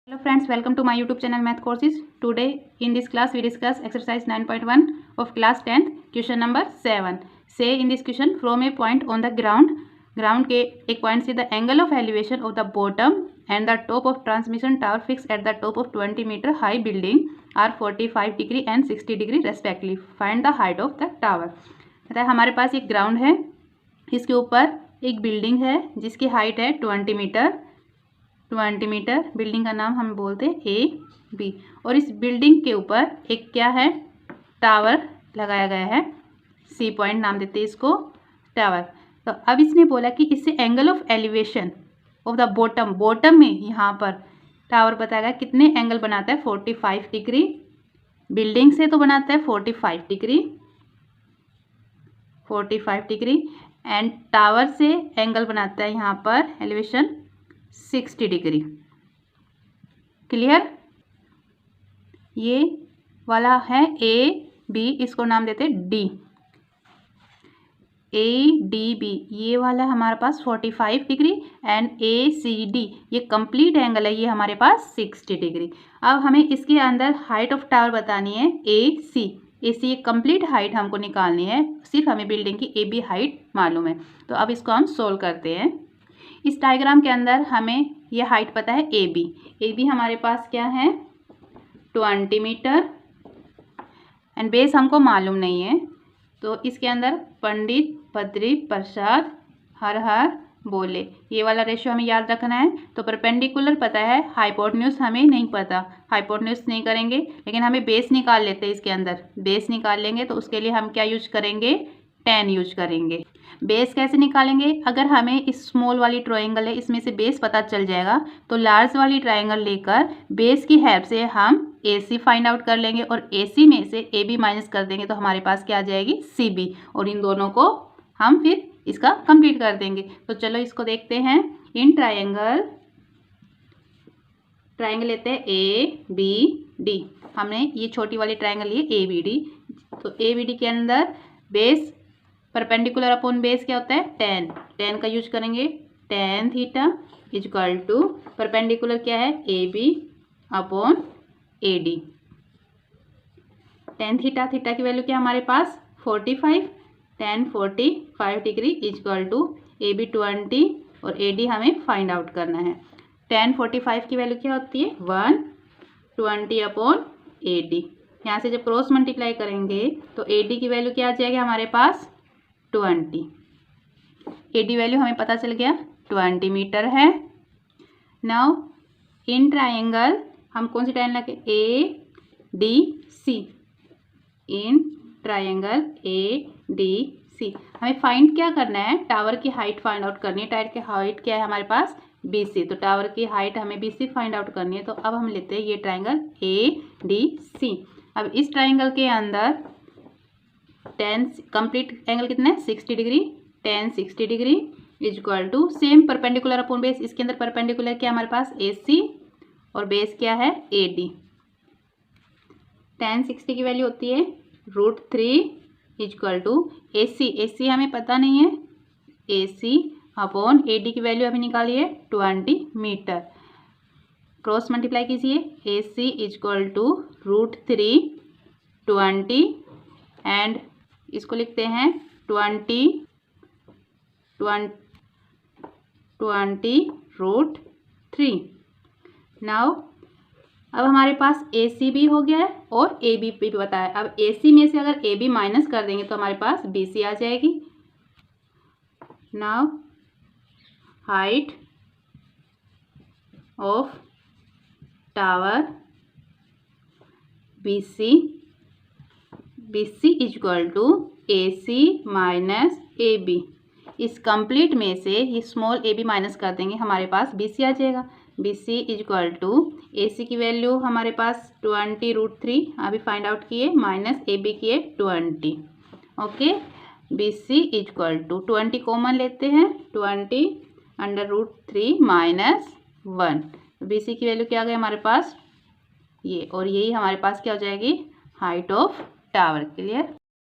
Hello friends, welcome to my YouTube channel Math Courses. Today in this class we discuss exercise 9.1 of class 10th question number 7. Say in this question, from a point on the ground के एक point से the angle of elevation of the bottom and the top of transmission tower fixed at the top of 20 meter high building are 45 degree and 60 degree respectively. Find the height of the tower. कहता है हमारे पास एक ground है, इसके ऊपर एक building है जिसकी हाइट है 20 मीटर। बिल्डिंग का नाम हम बोलते हैं A-B और इस बिल्डिंग के ऊपर एक क्या है, टावर लगाया गया है। C पॉइंट नाम देते हैं इसको टावर। तो अब इसने बोला कि इससे angle of elevation of the bottom में यहाँ पर टावर बताएगा कितने एंगल बनाता है, 45 डिग्री। बिल्डिंग से तो बनाता है 45 डिग्री एंड टावर से एंगल बनाता है यहाँ पर एलिवेशन 60 डिग्री। क्लियर? ये वाला है A-B, इसको नाम देते हैं D। A-D-B ये वाला हमारे पास 45 डिग्री एंड A-C-D ये कंप्लीट एंगल है, ये हमारे पास 60 डिग्री। अब हमें इसके अंदर हाइट ऑफ टावर बतानी है AC ये कंप्लीट हाइट हमको निकालनी है, सिर्फ हमें बिल्डिंग की AB हाइट मालूम है। तो अब इसको हम सोल्व करते हैं। इस डायग्राम के अंदर हमें ये हाइट पता है AB हमारे पास क्या है 20 मीटर एंड बेस हमको मालूम नहीं है। तो इसके अंदर पंडित बद्री प्रसाद हर हर बोले, ये वाला रेशियो हमें याद रखना है। तो परपेंडिकुलर पता है, हाइपोटेन्यूज हमें नहीं पता, हाइपोटेन्यूज नहीं करेंगे, लेकिन हमें बेस निकाल लेते हैं। इसके अंदर बेस निकाल लेंगे तो उसके लिए हम क्या यूज करेंगे, 10 यूज करेंगे। बेस कैसे निकालेंगे, अगर हमें इस स्मॉल वाली ट्रायंगल है इसमें से बेस पता चल जाएगा तो लार्ज वाली ट्रायंगल लेकर बेस की हेल्प से हम AC फाइंड आउट कर लेंगे और AC में से AB माइनस कर देंगे तो हमारे पास क्या आ जाएगी CB, और इन दोनों को हम फिर इसका कंप्लीट कर देंगे। तो चलो इसको देखते हैं। इन ट्रायंगल लेते हैं ABD, हमने ये छोटी वाली ट्रायंगल ली ABD। तो ABD के अंदर बेस परपेंडिकुलर अपॉन बेस क्या होता है 10 का यूज करेंगे। tan theta is equal to perpendicular क्या है AB upon AD। tan theta की वैल्यू क्या हमारे पास 45, tan 45 degree is equal to AB 20 और AD हमें फाइंड आउट करना है। tan 45 की वैल्यू क्या होती है 120 अपॉन AD। यहाँ से जब क्रॉस मल्टीप्लाई करेंगे तो AD की वैल्यू क्या आ जाएगी हमारे पास 20। AD वैल्यू हमें पता चल गया 20 मीटर है। नाउ इन ट्रायंगल हम कौन सी ट्रायंगल लगे ADC, इन ट्रायंगल ADC हमें फाइंड क्या करना है, टावर की हाइट फाइंड आउट करनी है। टावर की हाइट क्या है हमारे पास BC, तो टावर की हाइट हमें BC फाइंड आउट करनी है। तो अब हम लेते हैं ये ट्रायंगल ADC। अब इस ट्रायंगल के अंदर 10 कंप्लीट एंगल कितना है 60 degree, tan 60 degree is equal to same perpendicular upon base. इसके अंदर परपेंडिकुलर क्या हमारे पास AC और बेस क्या है AD। tan 60 की वैल्यू होती है √3 इजक्वल टू AC हमें पता नहीं है, AC अपॉन AD की वैल्यू अभी निकाली है 20 मीटर। क्रॉस मल्टीप्लाई कीजिए, AC इजक्वल टू √3 20 एंड इसको लिखते हैं 20 √3। नाउ अब हमारे पास AC भी हो गया है और AB भी बताया। अब AC में से अगर AB माइनस कर देंगे तो हमारे पास BC आ जाएगी। Now height of tower BC is equal to AC minus AB। इस कंप्लीट में से ये स्मॉल AB माइनस कर देंगे, हमारे पास BC आ जाएगा। BC इजक्वल टू AC की वैल्यू हमारे पास 20 √3 अभी फाइंड आउट किए, माइनस AB किए 20। Okay, BC is equal to 20 common लेते हैं, 20 अंडर √3 माइनस 1। BC की वैल्यू क्या आ गई हमारे पास ये, और यही हमारे पास क्या हो जाएगी हाइट ऑफ टावर। क्लियर?